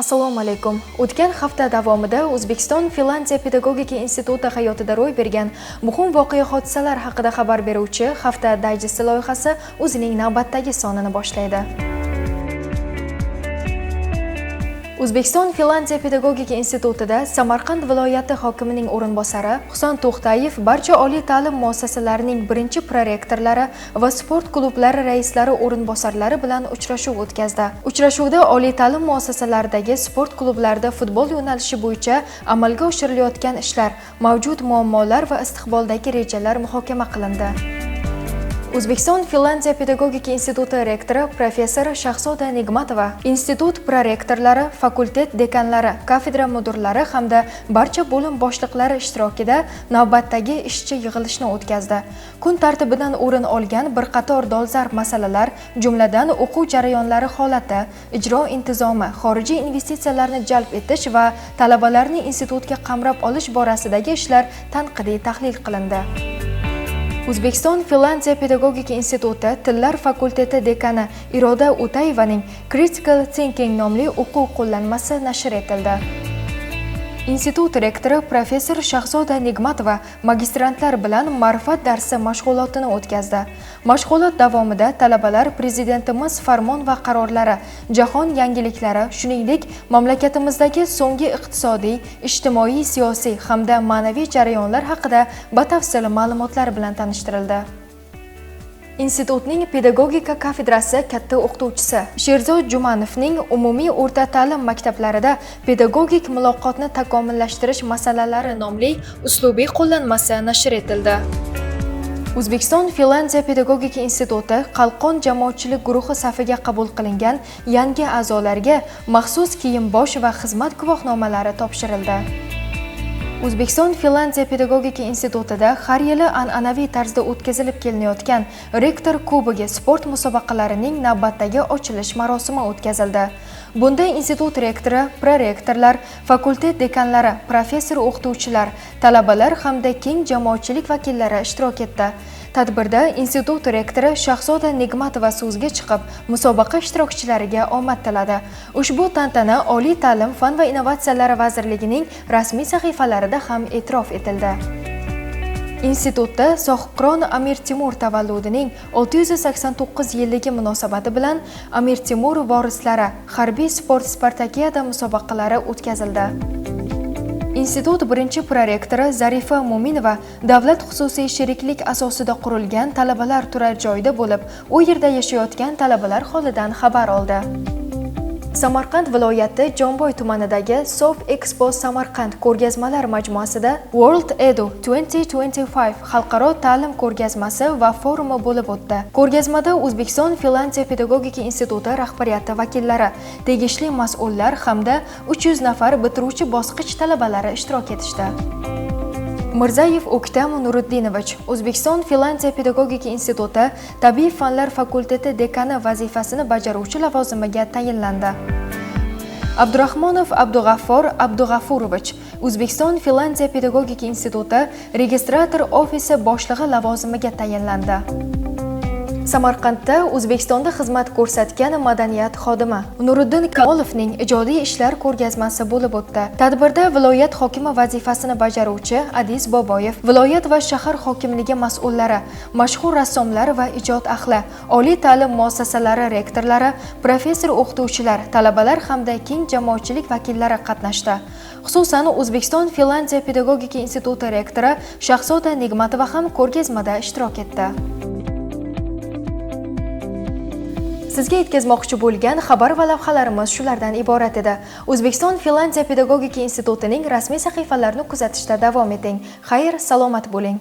Assalomu alaykum. O'tgan hafta davomida O'zbekiston Finlandiya pedagogika instituti hayotida ro'y bergan muhim voqea-hodisalar haqida xabar beruvchi hafta dayjesti loyihasi o'zining navbatdagi sonini boshlaydi. O'zbekiston Finlandiya pedagogika institutida Samarqand viloyati hokimining o'rinbosari Husan To'xtayev barcha oliy ta'lim muassasalarining birinchi prorektorlari va sport klublari raislari o'rinbosarlari bilan uchrashuv o'tkazdi. Uchrashuvda oliy ta'lim muassasalaridagi sport klublarida futbol yo'nalishi bo'yicha amalga oshirilayotgan ishlar, mavjud muammolar va istiqboldagi rejalar muhokama qilindi. O'zbekiston Finlandiya pedagogika instituti rektori professor Shahzoda Nigmatova, institut prorektorlari, fakultet dekanlari, kafedra mudirlari hamda barcha bo'lim boshliqlari ishtirokida navbatdagi ishchi yig'ilishni o'tkazdi. Kun tartibidan o'rin olgan bir qator dolzarb masalalar, jumladan o'quv jarayonlari holati, ijro intizomi, xorijiy investitsiyalarni jalb etish va talabalarni institutga qamrab olish borasidagi ishlar tanqidiy tahlil qilindi. O'zbekiston Finlandiya pedagogika instituti tillar fakulteti dekani Iroda Utayevaning Critical Thinking nomli o'quv qo'llanmasi nashr etildi. Institut rektori professor Shahzoda Nigmatova magistrantlar bilan ma'rifat darsi mashg'ulotini o'tkazdi. Mashg'ulot davomida talabalar prezidentimiz farmon va qarorlari, jahon yangiliklari, shuningdek mamlakatimizdagi so'nggi iqtisodiy, ijtimoiy, siyosiy hamda ma'naviy jarayonlar haqida batafsil ma'lumotlar bilan tanishtirildi. Institutning pedagogika kafedrasi katta o'qituvchisi Sherzod Jumanovning umumiy o'rta ta'lim maktablarida pedagogik muloqotni takomillashtirish masalalari nomli uslubiy qo'llanmasi nashr etildi. O'zbekiston Finlandiya pedagogika instituti Qalqon jamoatchilik guruhi safiga qabul qilingan yangi a'zolarga maxsus kiyim-bosh va xizmat guvohnomalari topshirildi. O'zbekiston Finlandiya pedagogika institutida har yili an'anaviy tarzda o'tkazilib kelinayotgan Rektor Kubogi sport musobaqalarining navbatdagi ochilish marosimi o'tkazildi. Bunda institut rektori, prorektorlar, fakultet dekanlari, professor o'qituvchilar, talabalar hamda keng jamoatchilik vakillari ishtirok etdi. Tadbirda institut rektori Shahzoda Nigmatova so'zga chiqib, musobaqa ishtirokchilariga omad tiladi. Ushbu tantana Oliy ta'lim, fan va innovatsiyalar vazirligining rasmiy sahifalarida ham e'tirof etildi. Institutda Sohibqiron Amir Temur tavalludining 689 yilligi munosabati bilan Amir Temur vorislari harbiy sport spartakiyada musobaqalari o'tkazildi. Institut birinchi prorektori Zarifa Mo'minova davlat xususiy sheriklik asosida qurilgan talabalar turar joyida bo'lib, u yerda yashayotgan talabalar holidan xabar oldi. Samarqand viloyati Jomboy tumanidagi Sof Expo Samarqand ko'rgazmalar majmuasida World Edu 2025 xalqaro ta'lim ko'rgazmasi va forumi bo'lib o'tdi. Ko'rgazmada O'zbekiston Finlandiya pedagogika instituti rahbariyati vakillari, tegishli mas'ullar hamda 300 nafar bitiruvchi bosqich talabalari ishtirok etishdi. Mirzayev O'ktam Nuriddinovich O'zbekiston Finlandiya pedagogika instituti tabiiy fanlar fakulteti dekani vazifasini bajaruvchi lavozimiga tayinlandi. Abdurahmonov Abdug'affor Abdug'affurovich O'zbekiston Finlandiya pedagogika instituti registrator ofisi boshlig'i lavozimiga tayinlandi. Samarqandda O'zbekistonda xizmat ko'rsatgan madaniyat xodimi Nuriddin Kamolovning ijodiy ishlar ko'rgazmasi bo'lib o'tdi. Tadbirda viloyat hokimi vazifasini bajaruvchi Adiz Boboyev, viloyat va shahar hokimligi mas'ullari, mashhur rassomlar va ijod ahli, oliy ta'lim muassasalari rektorlari, professor o'qituvchilar, talabalar hamda keng jamoatchilik vakillari qatnashdi. Xususan O'zbekiston Finlandiya pedagogika instituti rektori Shahzoda Nigmatova ham ko'rgazmada ishtirok etdi. Sizga yetkazmoqchi bo'lgan xabar va lavhalarimiz shulardan iborat edi. O'zbekiston Finlandiya pedagogika institutining rasmiy sahifalarini kuzatishda davom eting. Xayr, salomat bo'ling.